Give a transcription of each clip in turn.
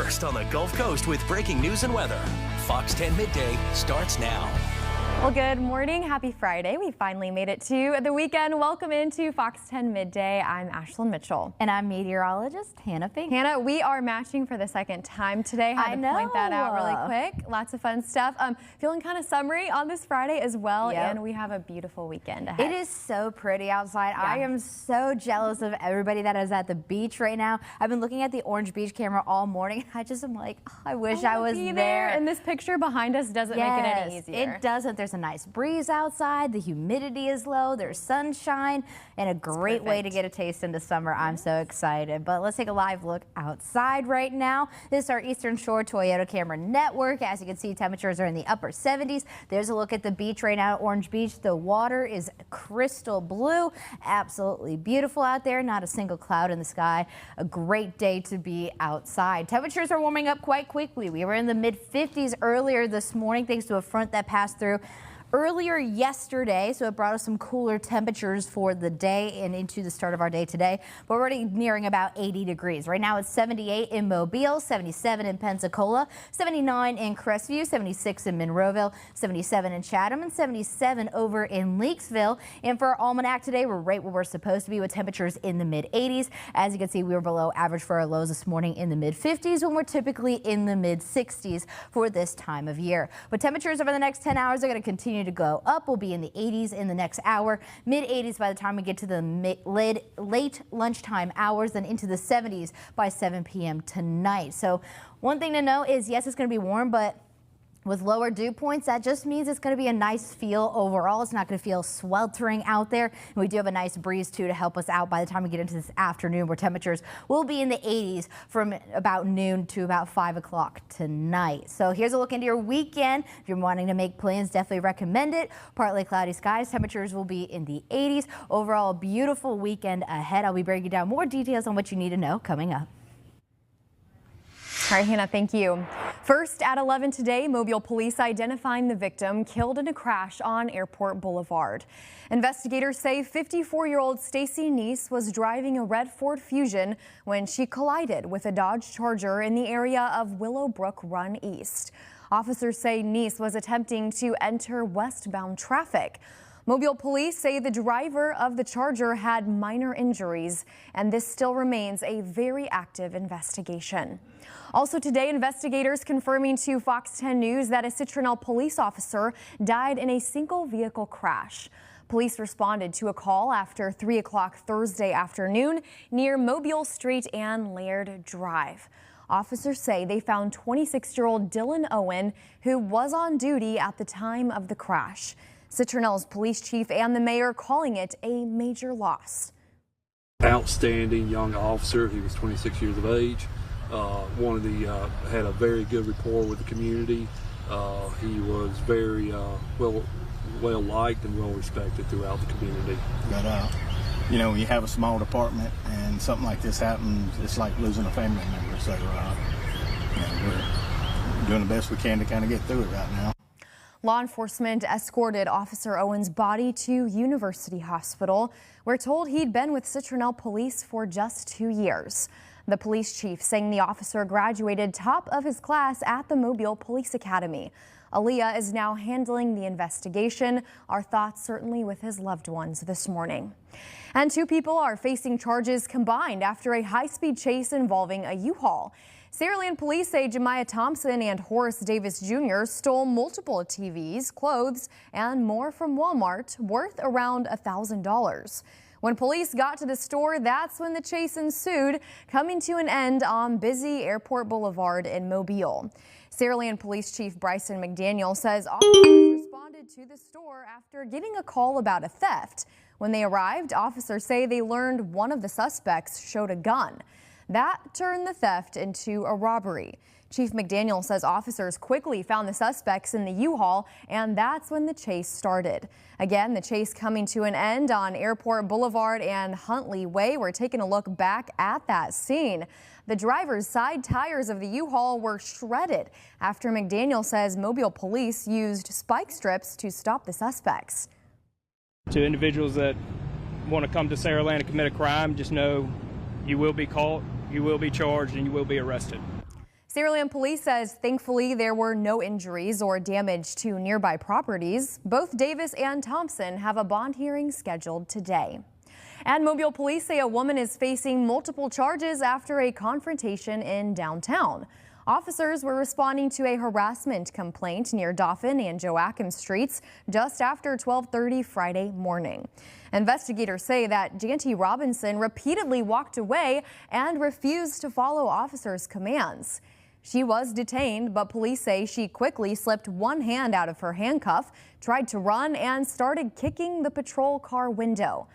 first on the Gulf Coast with breaking news and weather. Fox 10 Midday starts now. Well, good morning. Happy Friday. We finally made it to the weekend. Welcome into Fox 10 Midday. I'm Ashlyn Mitchell. And I'm meteorologist Hannah Fink. Hannah, we are matching for the second time today. Had to point that out really quick. Lots of fun stuff. Feeling kind of summery on this Friday as well. Yep. And we have a beautiful weekend ahead. It is so pretty outside. Yeah. I am so jealous of everybody that is at the beach right now. I've been looking at the Orange Beach camera all morning. I just am like, oh, I wish I was there. And this picture behind us doesn't make it any easier. It doesn't. There's a nice breeze outside. The humidity is low. There's sunshine and a great way to get a taste into summer. I'm so excited. But let's take a live look outside right now. This is our Eastern Shore Toyota camera network. As you can see, temperatures are in the upper 70s. There's a look at the beach right now at Orange Beach. The water is crystal blue. Absolutely beautiful out there. Not a single cloud in the sky. A great day to be outside. Temperatures are warming up quite quickly. We were in the mid 50s earlier this morning thanks to a front that passed through earlier yesterday, so it brought us some cooler temperatures for the day and into the start of our day today. But we're already nearing about 80 degrees. Right now it's 78 in Mobile, 77 in Pensacola, 79 in Crestview, 76 in Monroeville, 77 in Chatham, and 77 over in Leakesville. And for our almanac today, we're right where we're supposed to be with temperatures in the mid 80s. As you can see, we were below average for our lows this morning in the mid 50s when we're typically in the mid 60s for this time of year. But temperatures over the next 10 hours are going to continue to go up. We'll be in the 80s in the next hour, mid 80s by the time we get to the late lunchtime hours, and into the 70s by 7 p.m. tonight. So one thing to know is, yes, it's going to be warm, but with lower dew points, that just means it's going to be a nice feel overall. It's not going to feel sweltering out there. And we do have a nice breeze, too, to help us out by the time we get into this afternoon, where temperatures will be in the 80s from about noon to about 5 o'clock tonight. So here's a look into your weekend. If you're wanting to make plans, definitely recommend it. Partly cloudy skies. Temperatures will be in the 80s. Overall, a beautiful weekend ahead. I'll be breaking down more details on what you need to know coming up. All right, Hannah, thank you. First at 11 today, Mobile police identifying the victim killed in a crash on Airport Boulevard. Investigators say 54-year-old Stacy Neese was driving a red Ford Fusion when she collided with a Dodge Charger in the area of Willowbrook Run East. Officers say Neese was attempting to enter westbound traffic. Mobile police say the driver of the Charger had minor injuries, and this still remains a very active investigation. Also today, investigators confirming to Fox 10 News that a Citronelle police officer died in a single vehicle crash. Police responded to a call after 3 o'clock Thursday afternoon near Mobile Street and Laird Drive. Officers say they found 26-year-old Dylan Owen, who was on duty at the time of the crash. Citronelle's police chief and the mayor calling it a major loss. Outstanding young officer. He was 26 years of age. Had a very good rapport with the community. He was very well liked and well respected throughout the community. But you know, when you have a small department and something like this happens, it's like losing a family member. So you know, we're doing the best we can to kind of get through it right now. Law enforcement escorted Officer Owen's body to University Hospital. We're told he'd been with Citronelle Police for just 2 years. The police chief saying the officer graduated top of his class at the Mobile Police Academy. Aaliyah is now handling the investigation. Our thoughts certainly with his loved ones this morning. And 2 people are facing charges combined after a high-speed chase involving a U-Haul. Saraland police say Jemiah Thompson and Horace Davis Jr. stole multiple TVs, clothes, and more from Walmart, worth around $1,000. When police got to the store, that's when the chase ensued, coming to an end on busy Airport Boulevard in Mobile. Saraland Police Chief Bryson McDaniel says officers responded to the store after getting a call about a theft. When they arrived, officers say they learned one of the suspects showed a gun. That turned the theft into a robbery. Chief McDaniel says officers quickly found the suspects in the U-Haul, and that's when the chase started. Again, the chase coming to an end on Airport Boulevard and Huntley Way. We're taking a look back at that scene. The driver's side tires of the U-Haul were shredded after McDaniel says Mobile police used spike strips to stop the suspects. To individuals that want to come to Saraland and commit a crime, just know you will be caught, you will be charged, and you will be arrested. Sierra Leone police says thankfully there were no injuries or damage to nearby properties. Both Davis and Thompson have a bond hearing scheduled today. And Mobile police say a woman is facing multiple charges after a confrontation in downtown. Officers were responding to a harassment complaint near Dauphin and Joachim Streets just after 12:30 Friday morning. Investigators say that Janty Robinson repeatedly walked away and refused to follow officers' commands. She was detained, but police say she quickly slipped one hand out of her handcuff, tried to run, and started kicking the patrol car window.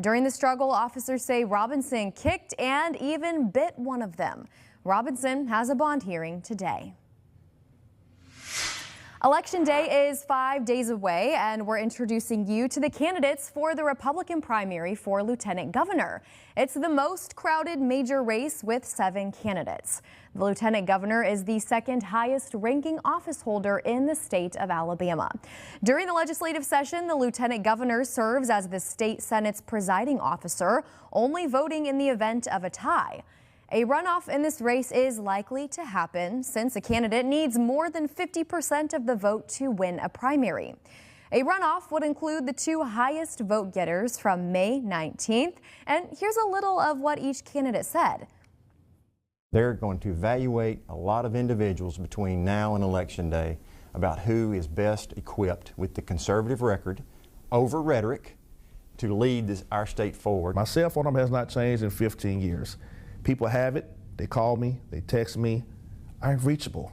During the struggle, officers say Robinson kicked and even bit one of them. Robinson has a bond hearing today. Election Day is 5 days away, and we're introducing you to the candidates for the Republican primary for lieutenant governor. It's the most crowded major race with 7 candidates. The lieutenant governor is the second highest ranking office holder in the state of Alabama. During the legislative session, the lieutenant governor serves as the state Senate's presiding officer, only voting in the event of a tie. A runoff in this race is likely to happen since a candidate needs more than 50% of the vote to win a primary. A runoff would include the 2 highest vote getters from May 19th. And here's a little of what each candidate said. They're going to evaluate a lot of individuals between now and Election Day about who is best equipped with the conservative record over rhetoric to lead our state forward. My cell phone number has not changed in 15 years. People have it, they call me, they text me. I'm reachable.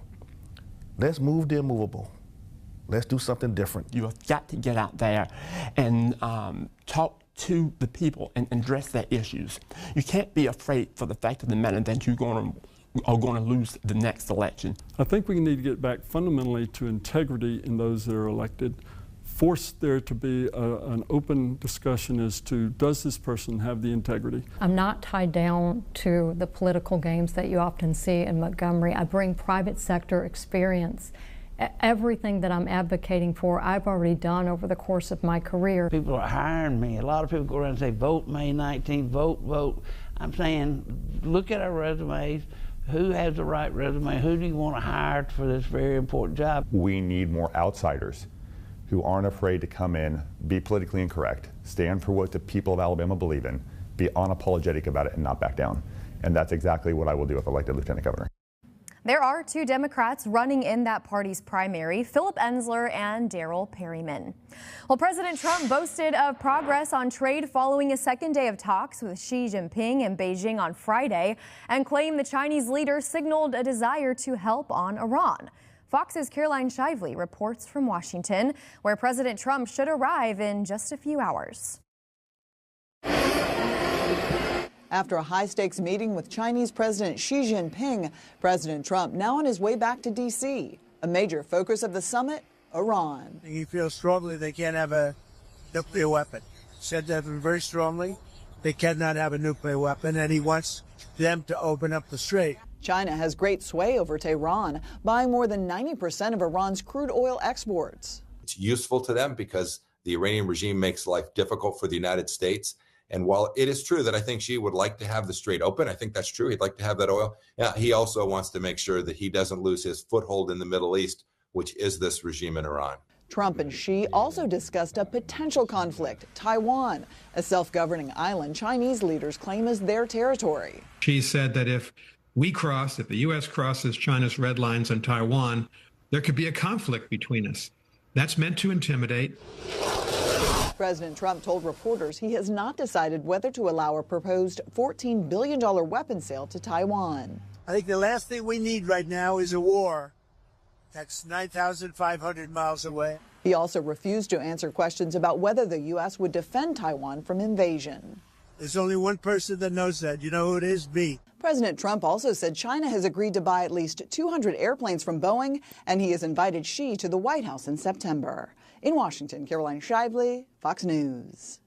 Let's move the immovable. Let's do something different. You have got to get out there and talk to the people and address their issues. You can't be afraid for the fact of the matter that you're going to lose the next election. I think we need to get back fundamentally to integrity in those that are elected. Force there to be an open discussion as to, does this person have the integrity? I'm not tied down to the political games that you often see in Montgomery. I bring private sector experience. Everything that I'm advocating for, I've already done over the course of my career. People are hiring me. A lot of people go around and say, vote May 19th, vote, vote. I'm saying, look at our resumes. Who has the right resume? Who do you want to hire for this very important job? We need more outsiders who aren't afraid to come in, be politically incorrect, stand for what the people of Alabama believe in, be unapologetic about it, and not back down. And that's exactly what I will do if elected lieutenant governor. There are 2 Democrats running in that party's primary, Philip Ensler and Darryl Perryman. Well, President Trump boasted of progress on trade following a second day of talks with Xi Jinping in Beijing on Friday and claimed the Chinese leader signaled a desire to help on Iran. Fox's Caroline Shively reports from Washington, where President Trump should arrive in just a few hours. After a high-stakes meeting with Chinese President Xi Jinping, President Trump now on his way back to D.C. A major focus of the summit, Iran. He feels strongly they can't have a nuclear weapon. Said that very strongly. They cannot have a nuclear weapon, and he wants them to open up the strait. China has great sway over Tehran, buying more than 90% of Iran's crude oil exports. It's useful to them because the Iranian regime makes life difficult for the United States. And while it is true that I think Xi would like to have the strait open, I think that's true. He'd like to have that oil. Yeah, he also wants to make sure that he doesn't lose his foothold in the Middle East, which is this regime in Iran. Trump and Xi also discussed a potential conflict, Taiwan, a self-governing island Chinese leaders claim is their territory. Xi said that if the U.S. crosses China's red lines on Taiwan, there could be a conflict between us. That's meant to intimidate. President Trump told reporters he has not decided whether to allow a proposed $14 billion weapon sale to Taiwan. I think the last thing we need right now is a war that's 9,500 miles away. He also refused to answer questions about whether the U.S. would defend Taiwan from invasion. There's only one person that knows that. You know who it is? Me. President Trump also said China has agreed to buy at least 200 airplanes from Boeing, and he has invited Xi to the White House in September. In Washington, Caroline Shively, Fox News.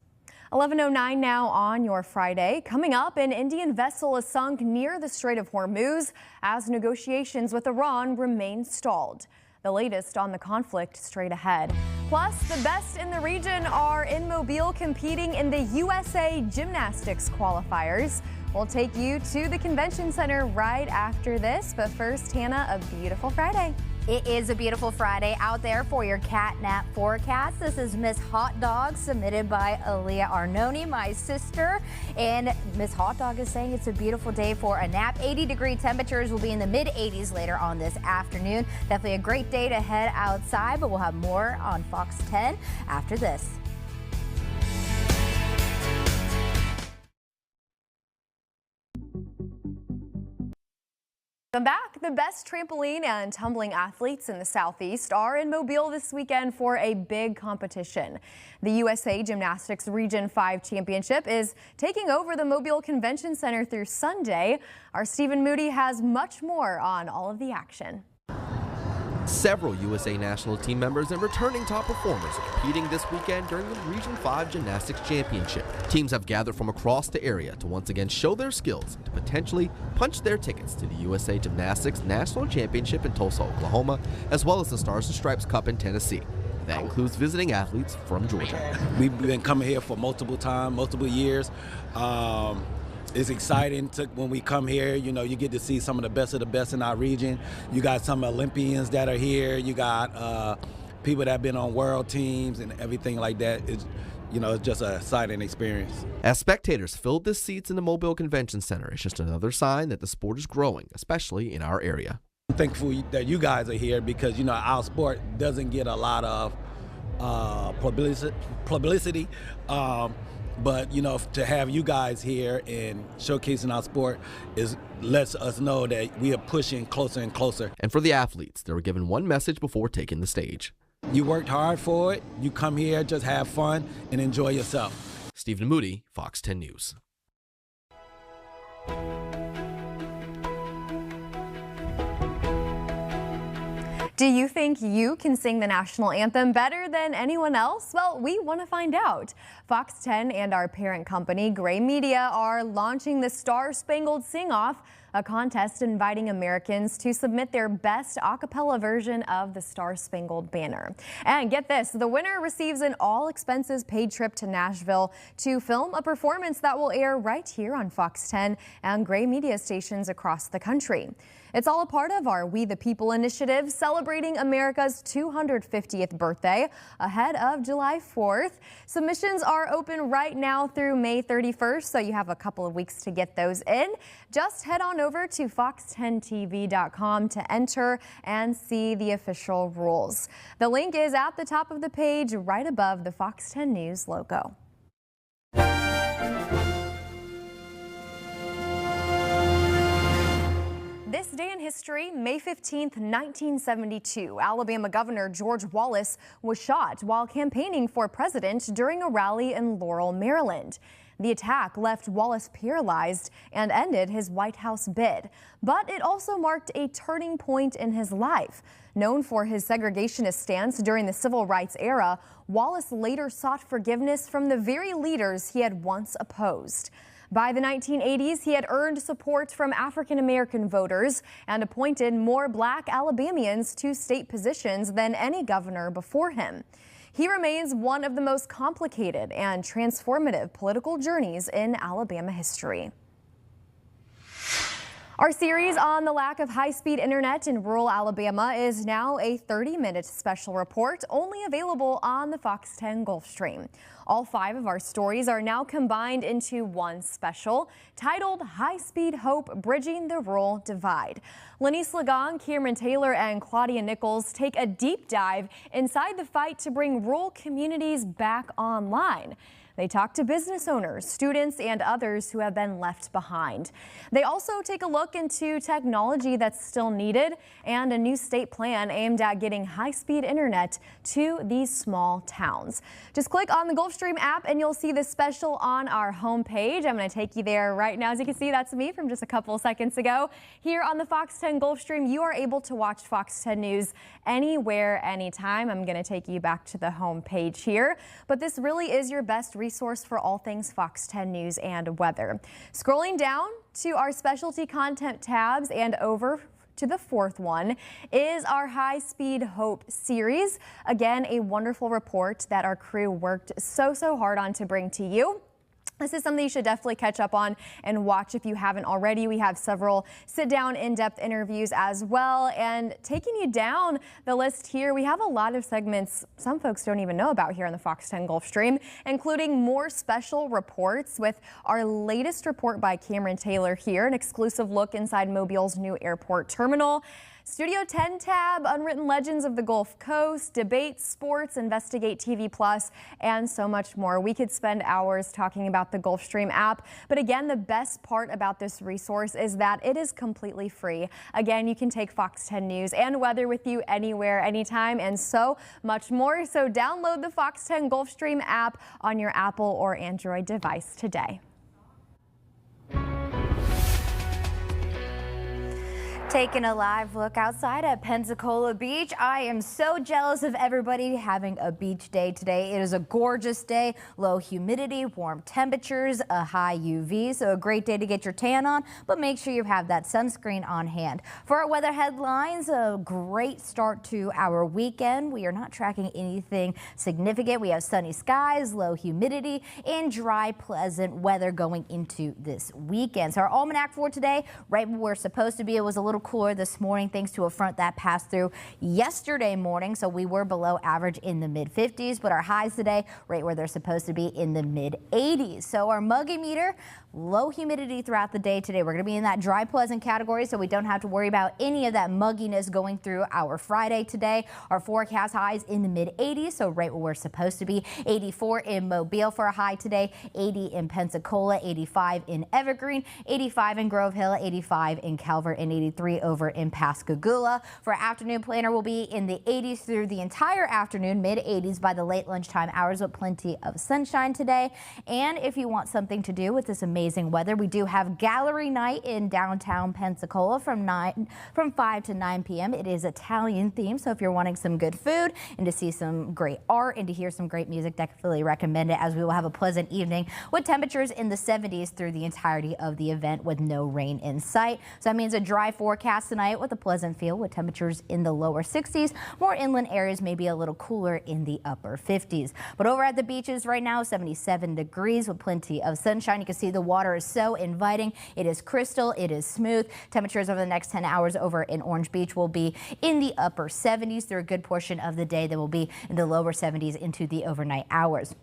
11:09 now on your Friday. Coming up, an Indian vessel is sunk near the Strait of Hormuz as negotiations with Iran remain stalled. The latest on the conflict straight ahead. Plus, the best in the region are in Mobile competing in the USA Gymnastics qualifiers. We'll take you to the convention center right after this. But first, Hannah, a beautiful Friday. It is a beautiful Friday out there for your catnap forecast. This is Miss Hot Dog, submitted by Aaliyah Arnone, my sister. And Miss Hot Dog is saying it's a beautiful day for a nap. 80-degree temperatures will be in the mid-80s later on this afternoon. Definitely a great day to head outside, but we'll have more on Fox 10 after this. Welcome back. The best trampoline and tumbling athletes in the Southeast are in Mobile this weekend for a big competition. The USA Gymnastics Region 5 Championship is taking over the Mobile Convention Center through Sunday. Our Stephen Moody has much more on all of the action. Several USA national team members and returning top performers are competing this weekend during the Region 5 Gymnastics Championship. Teams have gathered from across the area to once again show their skills and to potentially punch their tickets to the USA Gymnastics National Championship in Tulsa, Oklahoma, as well as the Stars and Stripes Cup in Tennessee. That includes visiting athletes from Georgia. We've been coming here for multiple years. It's exciting when we come here. You know, you get to see some of the best in our region. You got some Olympians that are here. You got people that have been on world teams and everything like that. It's just an exciting experience. As spectators filled the seats in the Mobile Convention Center, it's just another sign that the sport is growing, especially in our area. I'm thankful that you guys are here because, our sport doesn't get a lot of publicity. But, to have you guys here and showcasing our sport lets us know that we are pushing closer and closer. And for the athletes, they were given one message before taking the stage. You worked hard for it. You come here, just have fun and enjoy yourself. Stephen Moody, Fox 10 News. Do you think you can sing the national anthem better than anyone else? Well, we want to find out. Fox 10 and our parent company, Gray Media, are launching the Star Spangled Sing-Off, a contest inviting Americans to submit their best a cappella version of the Star Spangled Banner. And get this, the winner receives an all-expenses-paid trip to Nashville to film a performance that will air right here on Fox 10 and Gray Media stations across the country. It's all a part of our We the People initiative, celebrating America's 250th birthday ahead of July 4th. Submissions are open right now through May 31st, so you have a couple of weeks to get those in. Just head on over to fox10tv.com to enter and see the official rules. The link is at the top of the page right above the Fox 10 News logo. This day in history, May 15th, 1972, Alabama Governor George Wallace was shot while campaigning for president during a rally in Laurel, Maryland. The attack left Wallace paralyzed and ended his White House bid. But it also marked a turning point in his life. Known for his segregationist stance during the civil rights era, Wallace later sought forgiveness from the very leaders he had once opposed. By the 1980s, he had earned support from African-American voters and appointed more black Alabamians to state positions than any governor before him. He remains one of the most complicated and transformative political journeys in Alabama history. Our series on the lack of high-speed internet in rural Alabama is now a 30-minute special report only available on the Fox 10 Gulfstream. All 5 of our stories are now combined into one special titled High Speed Hope Bridging the Rural Divide. Lenise Lagang, Cameron Taylor, and Claudia Nichols take a deep dive inside the fight to bring rural communities back online. They talk to business owners, students, and others who have been left behind. They also take a look into technology that's still needed and a new state plan aimed at getting high-speed internet to these small towns. Just click on the Gulfstream app and you'll see this special on our homepage. I'm going to take you there right now. As you can see, that's me from just a couple seconds ago. Here on the Fox 10 Gulfstream, you are able to watch Fox 10 News anywhere, anytime. I'm going to take you back to the homepage here. But this really is your best resource for all things Fox 10 News and weather. Scrolling down to our specialty content tabs and over to the 4th one is our High Speed Hope series. Again, a wonderful report that our crew worked so hard on to bring to you. This is something you should definitely catch up on and watch if you haven't already. We have several sit-down, in-depth interviews as well. And taking you down the list here, we have a lot of segments some folks don't even know about here on the Fox 10 Gulfstream, including more special reports with our latest report by Cameron Taylor here, an exclusive look inside Mobile's new airport terminal. Studio 10 tab, Unwritten Legends of the Gulf Coast, Debate, Sports, Investigate TV Plus, and so much more. We could spend hours talking about the Gulfstream app, but again, the best part about this resource is that it is completely free. Again, you can take Fox 10 News and weather with you anywhere, anytime, and so much more. So download the Fox 10 Gulfstream app on your Apple or Android device today. Taking a live look outside at Pensacola Beach. I am so jealous of everybody having a beach day today. It is a gorgeous day, low humidity, warm temperatures, a high UV, so a great day to get your tan on, but make sure you have that sunscreen on hand. For our weather headlines, a great start to our weekend. We are not tracking anything significant. We have sunny skies, low humidity, and dry, pleasant weather going into this weekend. So our almanac for today, right where we're supposed to be, it was a little cooler this morning thanks to a front that passed through yesterday morning, so we were below average in the mid-50s, but our highs today right where they're supposed to be in the mid-80s. So our muggy meter, low humidity throughout the day today. We're going to be in that dry pleasant category, so we don't have to worry about any of that mugginess going through our Friday today. Our forecast highs in the mid-80s, so right where we're supposed to be. 84 in Mobile for a high today, 80 in Pensacola, 85 in Evergreen, 85 in Grove Hill, 85 in Calvert, and 83 over in Pascagoula. For our afternoon planner, we'll be in the 80s through the entire afternoon, mid-80s by the late lunchtime hours with plenty of sunshine today. And if you want something to do with this amazing weather, we do have gallery night in downtown Pensacola from 5 to 9 p.m. It is Italian themed, so if you're wanting some good food and to see some great art and to hear some great music, definitely recommend it, as we will have a pleasant evening with temperatures in the 70s through the entirety of the event with no rain in sight. So that means a dry forecast tonight with a pleasant feel with temperatures in the lower 60s. More inland areas may be a little cooler in the upper 50s. But over at the beaches right now, 77 degrees with plenty of sunshine. You can see the water is so inviting. It is crystal. It is smooth. Temperatures over the next 10 hours over in Orange Beach will be in the upper 70s through a good portion of the day. They will be in the lower 70s into the overnight hours.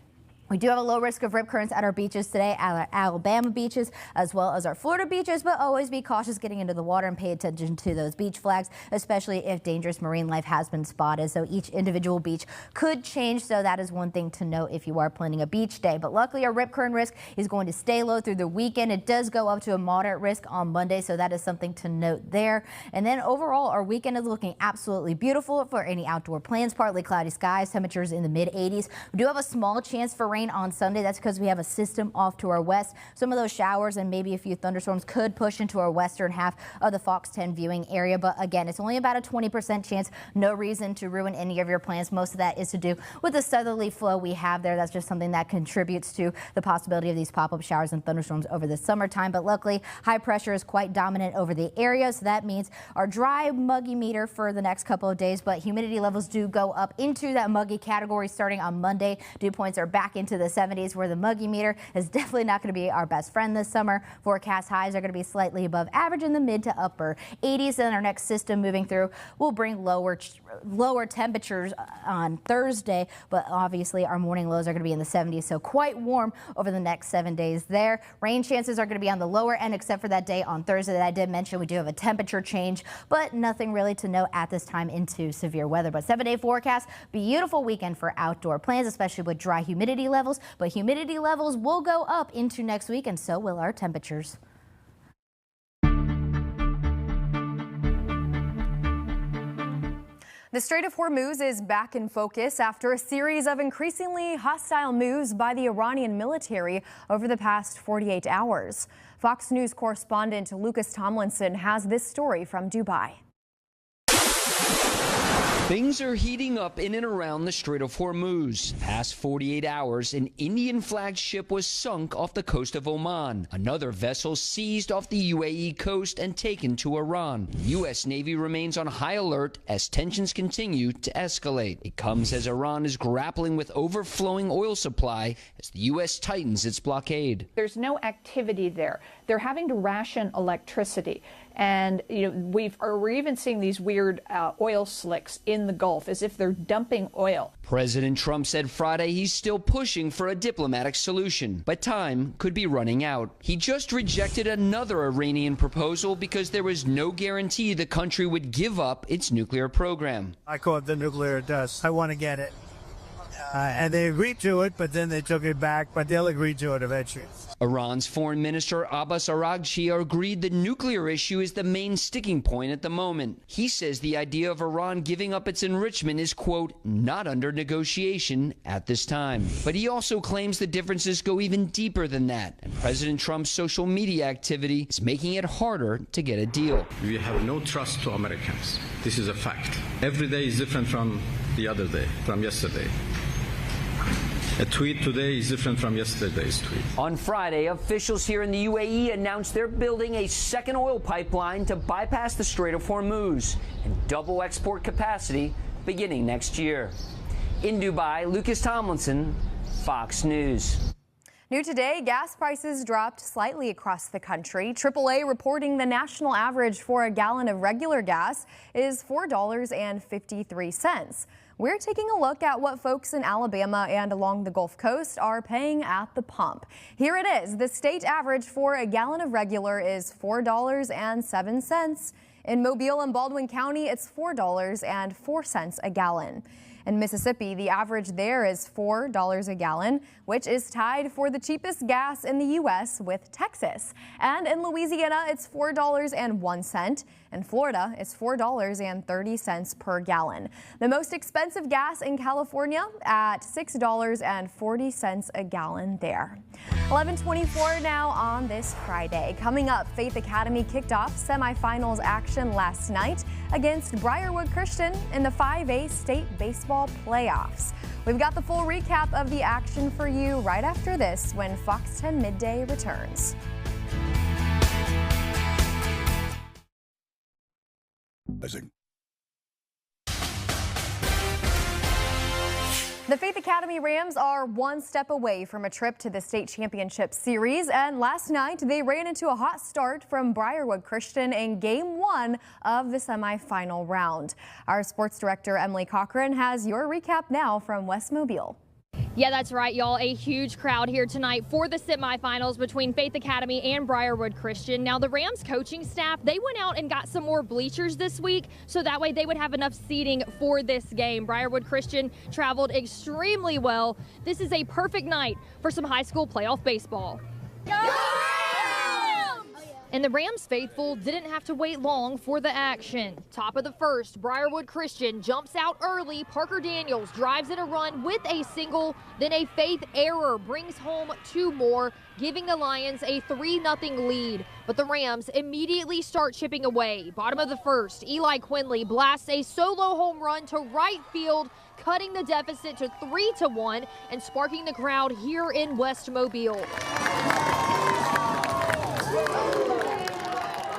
We do have a low risk of rip currents at our beaches today, at our Alabama beaches, as well as our Florida beaches, but always be cautious getting into the water and pay attention to those beach flags, especially if dangerous marine life has been spotted. So each individual beach could change, so that is one thing to note if you are planning a beach day. But luckily, our rip current risk is going to stay low through the weekend. It does go up to a moderate risk on Monday, so that is something to note there. And then overall, our weekend is looking absolutely beautiful for any outdoor plans. Partly cloudy skies, temperatures in the mid-80s. We do have a small chance for rain on Sunday. That's because we have a system off to our west. Some of those showers and maybe a few thunderstorms could push into our western half of the Fox 10 viewing area. But again, it's only about a 20% chance. No reason to ruin any of your plans. Most of that is to do with the southerly flow we have there. That's just something that contributes to the possibility of these pop-up showers and thunderstorms over the summertime. But luckily, high pressure is quite dominant over the area. So that means our dry, muggy meter for the next couple of days. But humidity levels do go up into that muggy category starting on Monday. Dew points are back into the 70s, where the muggy meter is definitely not going to be our best friend this summer. Forecast highs are going to be slightly above average in the mid to upper 80s. And our next system moving through will bring lower temperatures on Thursday, but obviously our morning lows are going to be in the 70s, so quite warm over the next 7 days there. Rain chances are going to be on the lower end, except for that day on Thursday that I did mention. We do have a temperature change, but nothing really to note at this time into severe weather. But 7-day forecast, beautiful weekend for outdoor plans, especially with dry humidity levels. But humidity levels will go up into next week, and so will our temperatures. The Strait of Hormuz is back in focus after a series of increasingly hostile moves by the Iranian military over the past 48 hours. Fox News correspondent Lucas Tomlinson has this story from Dubai. Things are heating up in and around the Strait of Hormuz. Past 48 hours, an Indian flagged ship was sunk off the coast of Oman. Another vessel seized off the UAE coast and taken to Iran. The U.S. Navy remains on high alert as tensions continue to escalate. It comes as Iran is grappling with overflowing oil supply as the U.S. tightens its blockade. There's no activity there. They're having to ration electricity. And we're even seeing these weird oil slicks in the Gulf as if they're dumping oil. President Trump said Friday he's still pushing for a diplomatic solution, but time could be running out. He just rejected another Iranian proposal because there was no guarantee the country would give up its nuclear program. I call it the nuclear dust. I want to get it. And they agreed to it, but then they took it back, but they'll agree to it eventually. Iran's Foreign Minister Abbas Araghchi agreed the nuclear issue is the main sticking point at the moment. He says the idea of Iran giving up its enrichment is, quote, not under negotiation at this time. But he also claims the differences go even deeper than that, and President Trump's social media activity is making it harder to get a deal. We have no trust to Americans. This is a fact. Every day is different from the other day, from yesterday. A tweet today is different from yesterday's tweet. On Friday, officials here in the UAE announced they're building a second oil pipeline to bypass the Strait of Hormuz and double export capacity beginning next year. In Dubai, Lucas Tomlinson, Fox News. New today, gas prices dropped slightly across the country. AAA reporting the national average for a gallon of regular gas is $4.53. We're taking a look at what folks in Alabama and along the Gulf Coast are paying at the pump. Here it is. The state average for a gallon of regular is $4.07. In Mobile and Baldwin County, it's $4.04 a gallon. In Mississippi, the average there is $4 a gallon, which is tied for the cheapest gas in the U.S. with Texas. And in Louisiana, it's $4.01. In Florida, it's $4.30 per gallon. The most expensive gas in California at $6.40 a gallon there. 11:24 now on this Friday. Coming up, Faith Academy kicked off semifinals action last night against Briarwood Christian in the 5A state baseball playoffs. We've got the full recap of the action for you right after this when Fox 10 Midday returns. The Faith Academy Rams are one step away from a trip to the state championship series, and last night they ran into a hot start from Briarwood Christian in Game 1 of the semifinal round. Our sports director Emily Cochran has your recap now from West Mobile. Yeah, that's right, y'all. A huge crowd here tonight for the semifinals between Faith Academy and Briarwood Christian. Now, the Rams coaching staff, they went out and got some more bleachers this week, so that way they would have enough seating for this game. Briarwood Christian traveled extremely well. This is a perfect night for some high school playoff baseball. And the Rams faithful didn't have to wait long for the action. Top of the first, Briarwood Christian jumps out early. Parker Daniels drives in a run with a single. Then a Faith error brings home two more, giving the Lions a 3-0 lead. But the Rams immediately start chipping away. Bottom of the first, Eli Quinley blasts a solo home run to right field, cutting the deficit to 3-1 and sparking the crowd here in West Mobile.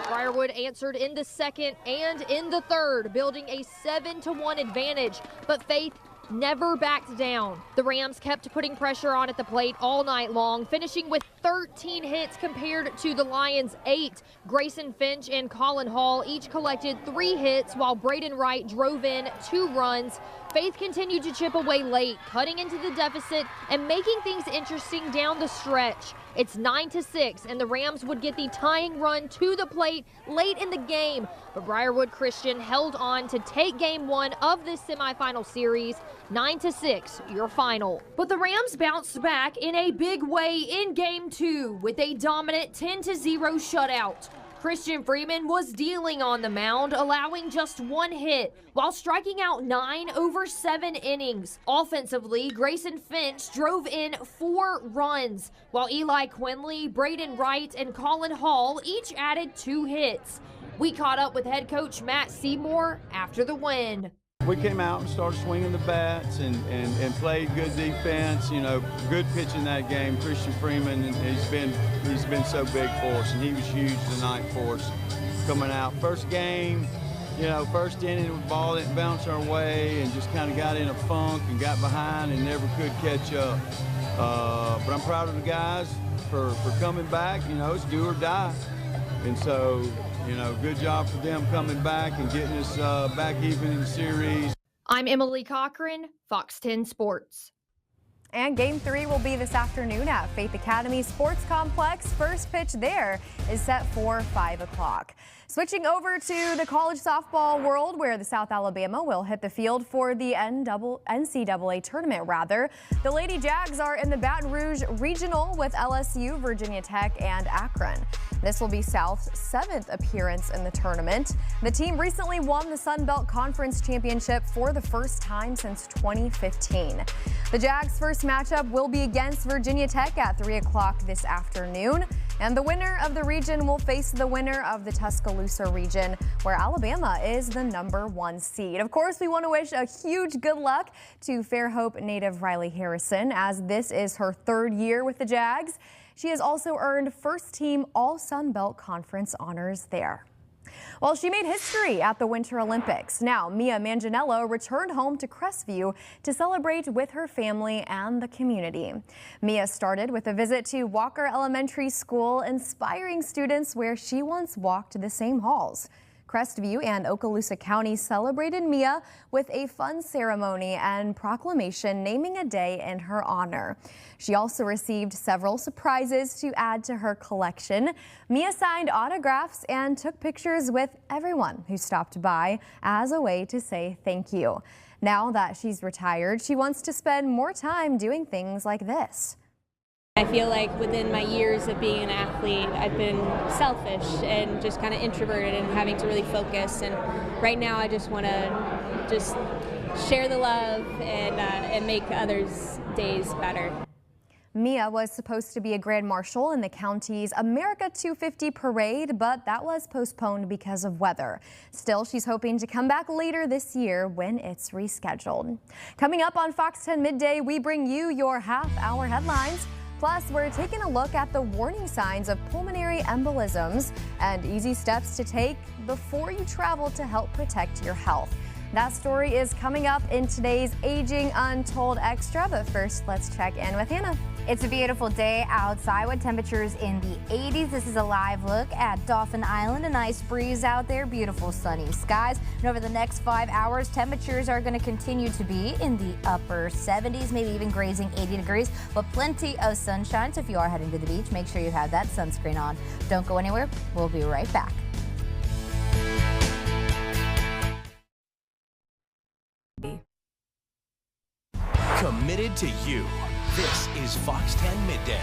Briarwood answered in the second and in the third, building a 7-1 advantage, but Faith never backed down. The Rams kept putting pressure on at the plate all night long, finishing with 13 hits compared to the Lions' 8. Grayson Finch and Colin Hall each collected 3 hits, while Braden Wright drove in 2 runs. Faith continued to chip away late, cutting into the deficit and making things interesting down the stretch. It's 9-6, and the Rams would get the tying run to the plate late in the game. But Briarwood Christian held on to take Game 1 of this semifinal series. 9-6, your final. But the Rams bounced back in a big way in Game 2 with a dominant 10-0 shutout. Christian Freeman was dealing on the mound, allowing just 1 hit, while striking out 9 over 7 innings. Offensively, Grayson Finch drove in 4 runs, while Eli Quinley, Braden Wright, and Colin Hall each added 2 hits. We caught up with head coach Matt Seymour after the win. We came out and started swinging the bats and played good defense. You know, good pitch in that game. Christian Freeman, he's been so big for us, and he was huge tonight for us coming out. First game, you know, first inning, the ball didn't bounce our way and just kind of got in a funk and got behind and never could catch up. But I'm proud of the guys for coming back. You know, it's do or die. And so, you know, good job for them coming back and getting us back even in the series. I'm Emily Cochran, Fox 10 Sports. And Game 3 will be this afternoon at Faith Academy Sports Complex. First pitch there is set for 5 o'clock. Switching over to the college softball world, where the South Alabama will hit the field for the NCAA tournament, The Lady Jags are in the Baton Rouge Regional with LSU, Virginia Tech, and Akron. This will be South's 7th appearance in the tournament. The team recently won the Sun Belt Conference Championship for the first time since 2015. The Jags' first matchup will be against Virginia Tech at 3 o'clock this afternoon. And the winner of the region will face the winner of the Tuscaloosa region, where Alabama is the #1 seed. Of course, we want to wish a huge good luck to Fairhope native Riley Harrison, as this is her 3rd year with the Jags. She has also earned first-team All-Sun Belt Conference honors there. Well, she made history at the Winter Olympics. Now, Mia Manganiello returned home to Crestview to celebrate with her family and the community. Mia started with a visit to Walker Elementary School, inspiring students where she once walked the same halls. Crestview and Okaloosa County celebrated Mia with a fun ceremony and proclamation naming a day in her honor. She also received several surprises to add to her collection. Mia signed autographs and took pictures with everyone who stopped by as a way to say thank you. Now that she's retired, she wants to spend more time doing things like this. I feel like within my years of being an athlete, I've been selfish and just kind of introverted and having to really focus. And right now I just want to just share the love and make others' days better. Mia was supposed to be a grand marshal in the county's America 250 parade, but that was postponed because of weather. Still, she's hoping to come back later this year when it's rescheduled. Coming up on Fox 10 Midday, we bring you your half-hour headlines. Plus, we're taking a look at the warning signs of pulmonary embolisms and easy steps to take before you travel to help protect your health. That story is coming up in today's Aging Untold Extra, but first, let's check in with Hannah. It's a beautiful day outside with temperatures in the 80s. This is a live look at Dauphin Island. A nice breeze out there, beautiful sunny skies. And over the next 5 hours, temperatures are going to continue to be in the upper 70s, maybe even grazing 80 degrees, but plenty of sunshine. So if you are heading to the beach, make sure you have that sunscreen on. Don't go anywhere. We'll be right back. Committed to you. This is Fox 10 Midday.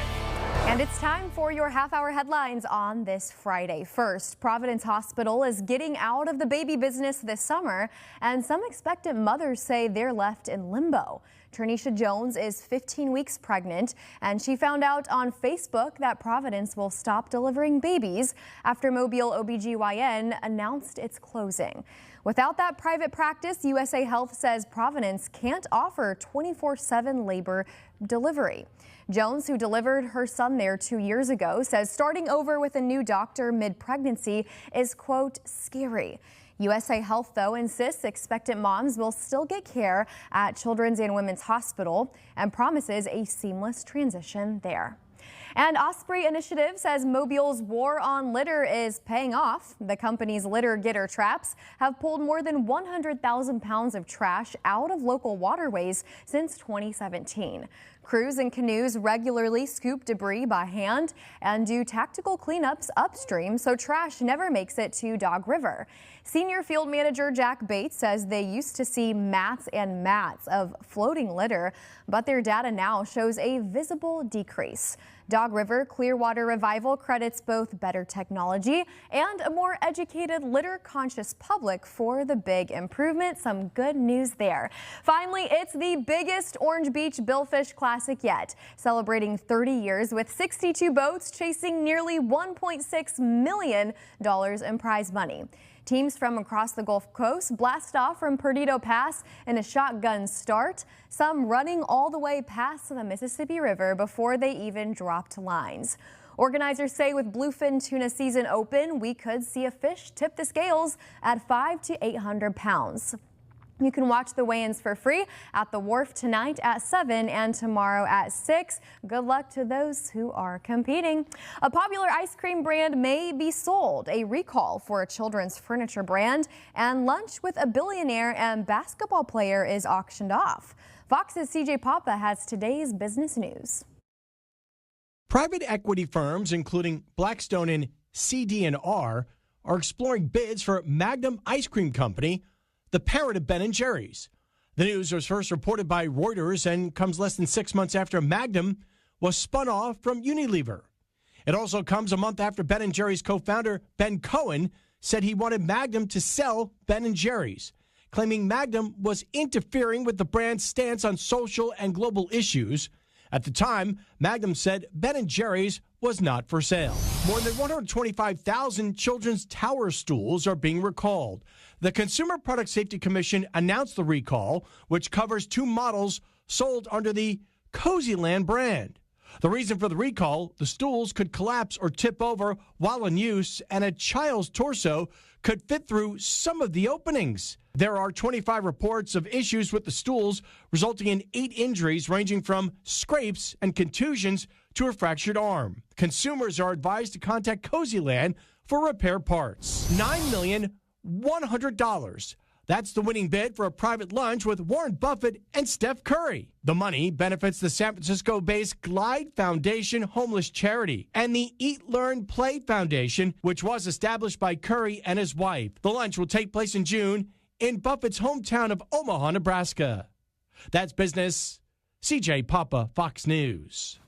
And it's time for your half-hour headlines on this Friday. First, Providence Hospital is getting out of the baby business this summer, and some expectant mothers say they're left in limbo. Ternisha Jones is 15 weeks pregnant, and she found out on Facebook that Providence will stop delivering babies after Mobile OBGYN announced it's closing. Without that private practice, USA Health says Providence can't offer 24/7 labor delivery. Jones, who delivered her son there 2 years ago, says starting over with a new doctor mid-pregnancy is, quote, scary. USA Health, though, insists expectant moms will still get care at Children's and Women's Hospital and promises a seamless transition there. And Osprey Initiative says Mobile's war on litter is paying off. The company's litter getter traps have pulled more than 100,000 pounds of trash out of local waterways since 2017. Crews and canoes regularly scoop debris by hand and do tactical cleanups upstream so trash never makes it to Dog River. Senior Field Manager Jack Bates says they used to see mats and mats of floating litter, but their data now shows a visible decrease. Dog River Clearwater Revival credits both better technology and a more educated litter-conscious public for the big improvement. Some good news there. Finally, it's the biggest Orange Beach Billfish Classic yet, celebrating 30 years with 62 boats chasing nearly $1.6 million in prize money. Teams from across the Gulf Coast blast off from Perdido Pass in a shotgun start, some running all the way past the Mississippi River before they even dropped lines. Organizers say with bluefin tuna season open, we could see a fish tip the scales at 500 to 800 pounds. You can watch the weigh-ins for free at the wharf tonight at 7 and tomorrow at 6. Good luck to those who are competing. A popular ice cream brand may be sold, a recall for a children's furniture brand, and lunch with a billionaire and basketball player is auctioned off. Fox's CJ Papa has today's business news. Private equity firms, including Blackstone and CD&R, are exploring bids for Magnum Ice Cream Company, the parent of Ben & Jerry's. The news was first reported by Reuters and comes less than 6 months after Magnum was spun off from Unilever. It also comes a month after Ben & Jerry's co-founder Ben Cohen said he wanted Magnum to sell Ben & Jerry's, claiming Magnum was interfering with the brand's stance on social and global issues. At the time, Magnum said Ben & Jerry's was not for sale. More than 125,000 children's tower stools are being recalled. The Consumer Product Safety Commission announced the recall, which covers 2 models sold under the Cozyland brand. The reason for the recall, the stools could collapse or tip over while in use, and a child's torso could fit through some of the openings. There are 25 reports of issues with the stools, resulting in 8 injuries ranging from scrapes and contusions to a fractured arm. Consumers are advised to contact Cozyland for repair parts. $9,100,000. That's the winning bid for a private lunch with Warren Buffett and Steph Curry. The money benefits the San Francisco-based Glide Foundation homeless charity and the Eat, Learn, Play Foundation, which was established by Curry and his wife. The lunch will take place in June in Buffett's hometown of Omaha, Nebraska. That's business. CJ Papa, Fox News.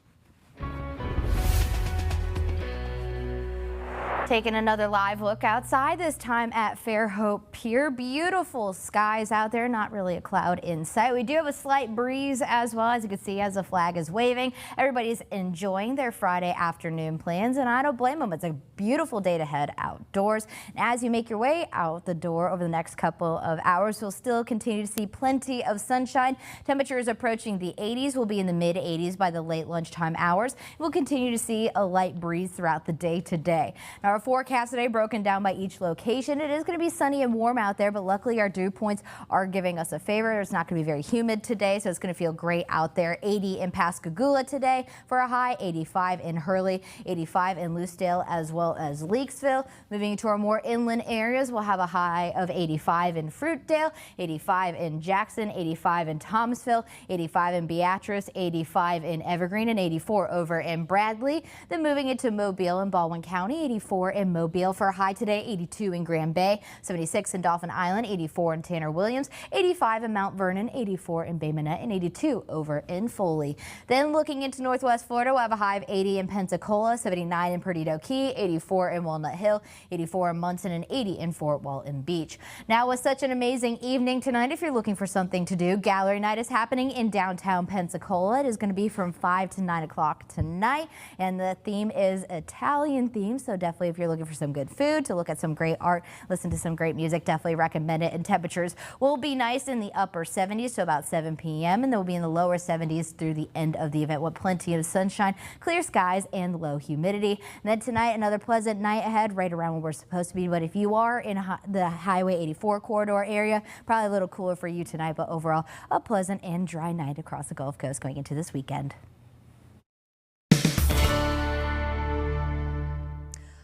Taking another live look outside, this time at Fairhope Pier. Beautiful skies out there, not really a cloud in sight. We do have a slight breeze as well, as you can see as the flag is waving. Everybody's enjoying their Friday afternoon plans, and I don't blame them. It's a beautiful day to head outdoors. And as you make your way out the door over the next couple of hours, we'll still continue to see plenty of sunshine. Temperatures approaching the 80s. Will be in the mid 80s by the late lunchtime hours. We'll continue to see a light breeze throughout the day today. Now, our forecast today broken down by each location. It is going to be sunny and warm out there, but luckily our dew points are giving us a favor. It's not going to be very humid today, so it's going to feel great out there. 80 in Pascagoula today for a high, 85 in Hurley, 85 in Lucedale as well as Leakesville. Moving to our more inland areas, we'll have a high of 85 in Fruitdale, 85 in Jackson, 85 in Thomasville, 85 in Beatrice, 85 in Evergreen, and 84 over in Bradley. Then moving into Mobile and Baldwin County, 84 in Mobile for a high today, 82 in Grand Bay, 76 in Dauphin Island, 84 in Tanner Williams, 85 in Mount Vernon, 84 in Bay Minette, and 82 over in Foley. Then looking into Northwest Florida, we'll have a high of 80 in Pensacola, 79 in Perdido Key, 84 in Walnut Hill, 84 in Munson, and 80 in Fort Walton Beach. Now, with such an amazing evening tonight, if you're looking for something to do, Gallery Night is happening in downtown Pensacola. It is going to be from 5 to 9 o'clock tonight, and the theme is Italian theme, so definitely if you're looking for some good food, to look at some great art, listen to some great music, definitely recommend it. And temperatures will be nice in the upper 70s to about 7 p.m. and they'll be in the lower 70s through the end of the event with plenty of sunshine, clear skies, and low humidity. And then tonight, another pleasant night ahead, right around where we're supposed to be. But if you are in the Highway 84 corridor area, probably a little cooler for you tonight, but overall a pleasant and dry night across the Gulf Coast going into this weekend.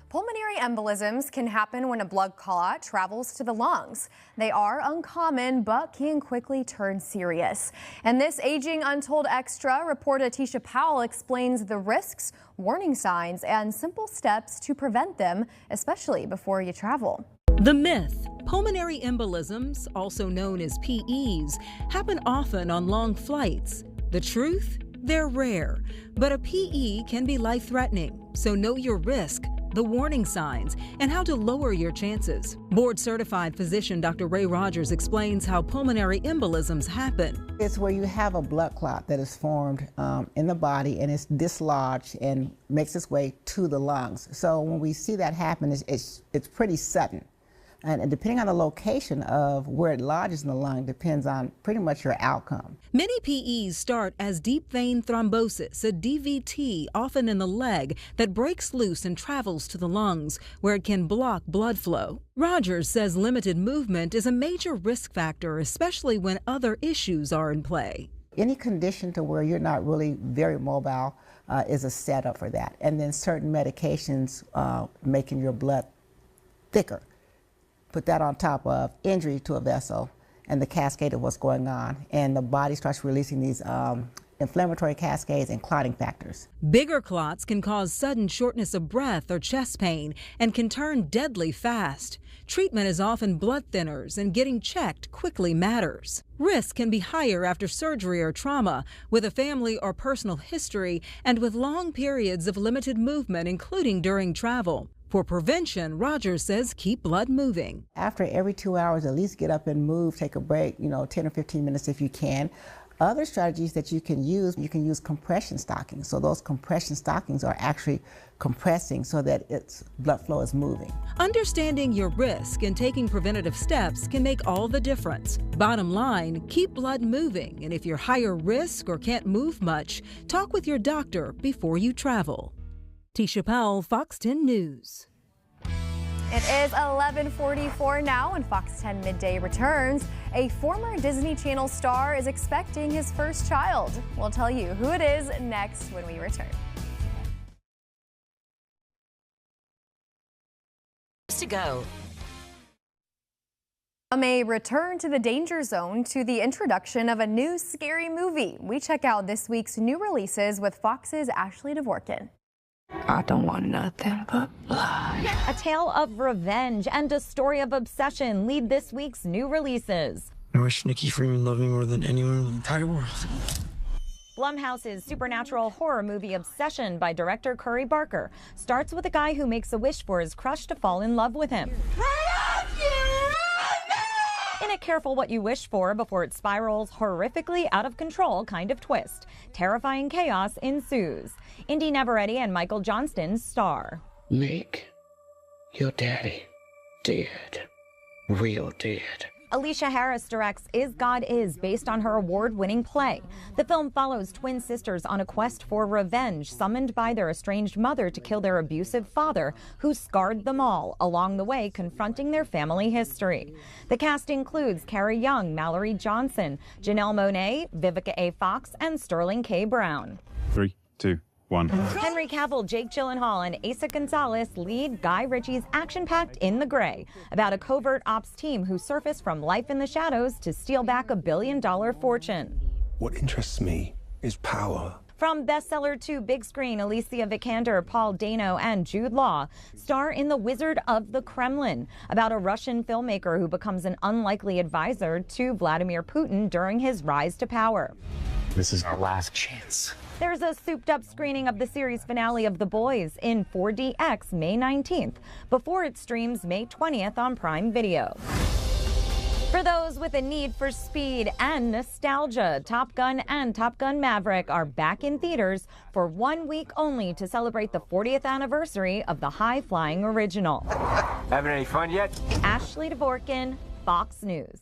Pulmonary embolisms can happen when a blood clot travels to the lungs. They are uncommon, but can quickly turn serious. And this Aging Untold Extra, reporter Tisha Powell explains the risks, warning signs, and simple steps to prevent them, especially before you travel. The myth: pulmonary embolisms, also known as PEs, happen often on long flights. The truth? They're rare, but a PE can be life-threatening, so know your risk, the warning signs, and how to lower your chances. Board-certified physician Dr. Ray Rogers explains how pulmonary embolisms happen. It's where you have a blood clot that is formed in the body and it's dislodged and makes its way to the lungs. So when we see that happen, it's pretty sudden. And depending on the location of where it lodges in the lung depends on pretty much your outcome. Many PEs start as deep vein thrombosis, a DVT, often in the leg, that breaks loose and travels to the lungs, where it can block blood flow. Rogers says limited movement is a major risk factor, especially when other issues are in play. Any condition to where you're not really very mobile is a setup for that. And then certain medications making your blood thicker. Put that on top of injury to a vessel and the cascade of what's going on. And the body starts releasing these inflammatory cascades and clotting factors. Bigger clots can cause sudden shortness of breath or chest pain and can turn deadly fast. Treatment is often blood thinners, and getting checked quickly matters. Risk can be higher after surgery or trauma, with a family or personal history, and with long periods of limited movement, including during travel. For prevention, Rogers says keep blood moving. After every 2 hours, at least get up and move, take a break, 10 or 15 minutes if you can. Other strategies that you can use compression stockings. So those compression stockings are actually compressing so that its blood flow is moving. Understanding your risk and taking preventative steps can make all the difference. Bottom line, keep blood moving, and if you're higher risk or can't move much, talk with your doctor before you travel. Tisha Powell, Fox 10 News. It is 11:44 now, and Fox 10 Midday returns. A former Disney Channel star is expecting his first child. We'll tell you who it is next when we return. To go. From a return to the danger zone to the introduction of a new scary movie, we check out this week's new releases with Fox's Ashley Dvorkin. I don't want nothing but blood. A tale of revenge and a story of obsession lead this week's new releases. I wish Nikki Freeman loved me more than anyone in the entire world. Blumhouse's supernatural horror movie Obsession by director Curry Barker starts with a guy who makes a wish for his crush to fall in love with him. In a careful what you wish for before it spirals horrifically out of control kind of twist, terrifying chaos ensues. Indy Neveready and Michael Johnston star. Nick, your daddy, dead. Real dead. Alicia Harris directs Is God Is, based on her award-winning play. The film follows twin sisters on a quest for revenge, summoned by their estranged mother to kill their abusive father, who scarred them all, along the way confronting their family history. The cast includes Carrie Young, Mallory Johnson, Janelle Monáe, Vivica A. Fox, and Sterling K. Brown. 3, 2, 1. Henry Cavill, Jake Gyllenhaal, and Asa Gonzalez lead Guy Ritchie's action-packed In the Gray, about a covert ops team who surface from life in the shadows to steal back $1 billion fortune. What interests me is power. From bestseller to big screen, Alicia Vikander, Paul Dano, and Jude Law star in The Wizard of the Kremlin, about a Russian filmmaker who becomes an unlikely advisor to Vladimir Putin during his rise to power. This is our last chance. There's a souped-up screening of the series finale of The Boys in 4DX May 19th, before it streams May 20th on Prime Video. For those with a need for speed and nostalgia, Top Gun and Top Gun Maverick are back in theaters for 1 week only to celebrate the 40th anniversary of the high-flying original. Having any fun yet? Ashley Dvorkin, Fox News.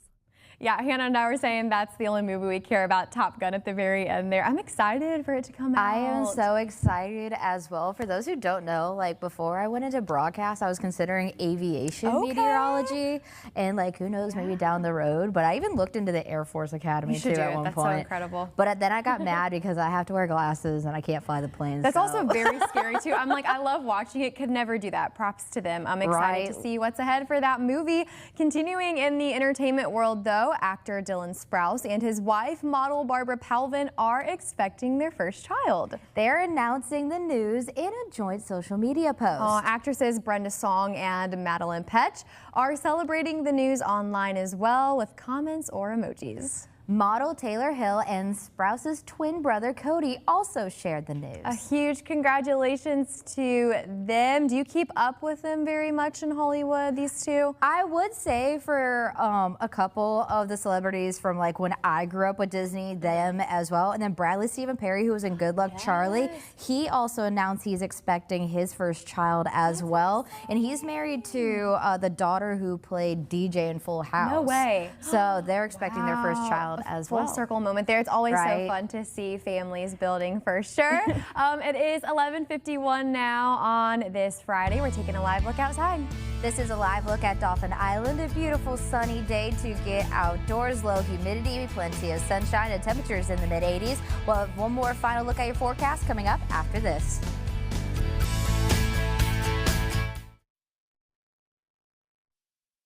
Yeah, Hannah and I were saying that's the only movie we care about, Top Gun at the very end there. I'm excited for it to come out. I am so excited as well. For those who don't know, like before I went into broadcast, I was considering aviation meteorology, and like who knows, maybe down the road. But I even looked into the Air Force Academy too at one point. That's so incredible. But then I got mad because I have to wear glasses and I can't fly the planes. That's also very scary too. I'm like, I love watching it, could never do that. Props to them. I'm excited to see what's ahead for that movie. Continuing in the entertainment world though, actor Dylan Sprouse and his wife, model Barbara Palvin, are expecting their first child. They're announcing the news in a joint social media post. Actresses Brenda Song and Madeline Petch are celebrating the news online as well with comments or emojis. Model Taylor Hill and Sprouse's twin brother Cody also shared the news. A huge congratulations to them. Do you keep up with them very much in Hollywood, these two? I would say for a couple of the celebrities from like when I grew up with Disney, them as well. And then Bradley Stephen Perry, who was in Good Luck Charlie, he also announced he's expecting his first child as well. And he's married to the daughter who played DJ in Full House. No way. So they're expecting their first child as well. Full circle moment there. It's always so fun to see families building for sure. It is 11:51 now on this Friday. We're taking a live look outside. This is a live look at Dauphin Island. A beautiful sunny day to get outdoors. Low humidity, plenty of sunshine, and temperatures in the mid-80s. We'll have one more final look at your forecast coming up after this.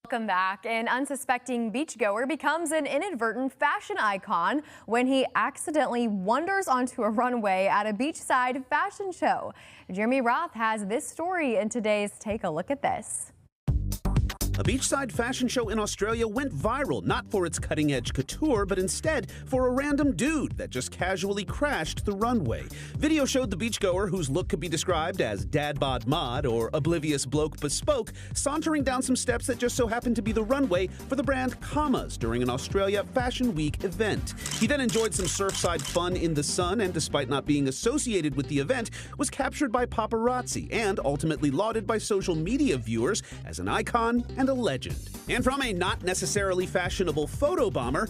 Welcome back. An unsuspecting beachgoer becomes an inadvertent fashion icon when he accidentally wanders onto a runway at a beachside fashion show. Jeremy Roth has this story in today's Take a Look at This. A beachside fashion show in Australia went viral, not for its cutting-edge couture, but instead for a random dude that just casually crashed the runway. Video showed the beachgoer, whose look could be described as dad bod mod or oblivious bloke bespoke, sauntering down some steps that just so happened to be the runway for the brand Commas during an Australia Fashion Week event. He then enjoyed some surfside fun in the sun, and despite not being associated with the event, was captured by paparazzi and ultimately lauded by social media viewers as an icon and a legend. And from a not necessarily fashionable photo bomber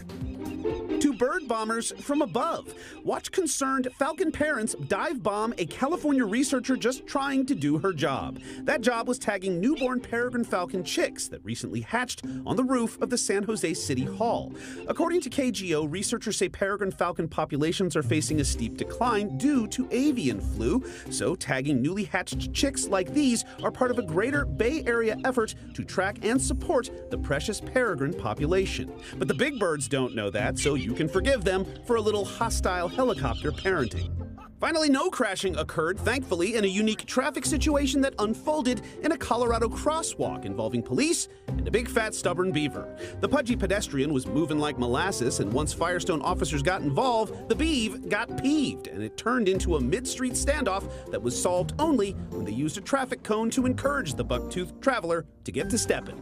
to bird bombers from above. Watch concerned Falcon parents dive bomb a California researcher just trying to do her job. That job was tagging newborn peregrine falcon chicks that recently hatched on the roof of the San Jose City Hall. According to KGO, researchers say peregrine falcon populations are facing a steep decline due to avian flu, so tagging newly hatched chicks like these are part of a greater Bay Area effort to track and support the precious peregrine population. But the big birds don't know that, so you can forgive them for a little hostile helicopter parenting. Finally, no crashing occurred, thankfully, in a unique traffic situation that unfolded in a Colorado crosswalk involving police and a big fat stubborn beaver. The pudgy pedestrian was moving like molasses, and once Firestone officers got involved, the beav got peeved, and it turned into a mid-street standoff that was solved only when they used a traffic cone to encourage the buck-toothed traveler to get to stepping.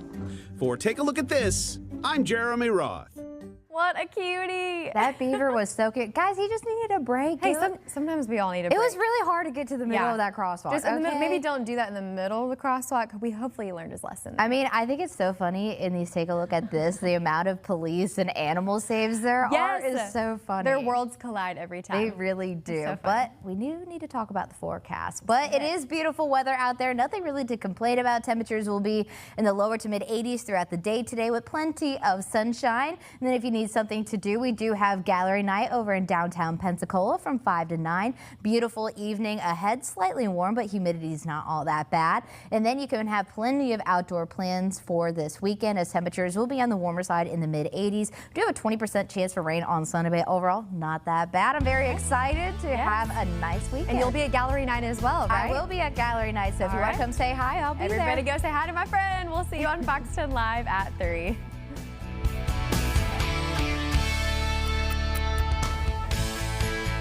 For Take a Look at This, I'm Jeremy Roth. What a cutie. That beaver was so cute. Guys, he just needed a break. Hey, sometimes we all need a break. It was really hard to get to the middle of that crosswalk. Just maybe don't do that in the middle of the crosswalk. We hopefully learned his lesson. I mean, I think it's so funny in these Take a Look at This, the amount of police and animal saves there are is so funny. Their worlds collide every time. They really do. So but we do need to talk about the forecast. But it is beautiful weather out there. Nothing really to complain about. Temperatures will be in the lower to mid 80s throughout the day today with plenty of sunshine. And then if you need something to do, we do have gallery night over in downtown Pensacola from 5 to 9. Beautiful evening ahead, slightly warm, but humidity is not all that bad. And then you can have plenty of outdoor plans for this weekend as temperatures will be on the warmer side in the mid 80s. We do have a 20% chance for rain on Sunday. Overall, not that bad. I'm very excited to have a nice weekend. And you'll be at gallery night as well, right? I will be at gallery night, so if you want to come say hi, I'll be there. Everybody go say hi to my friend. We'll see you on Fox 10 Live at 3.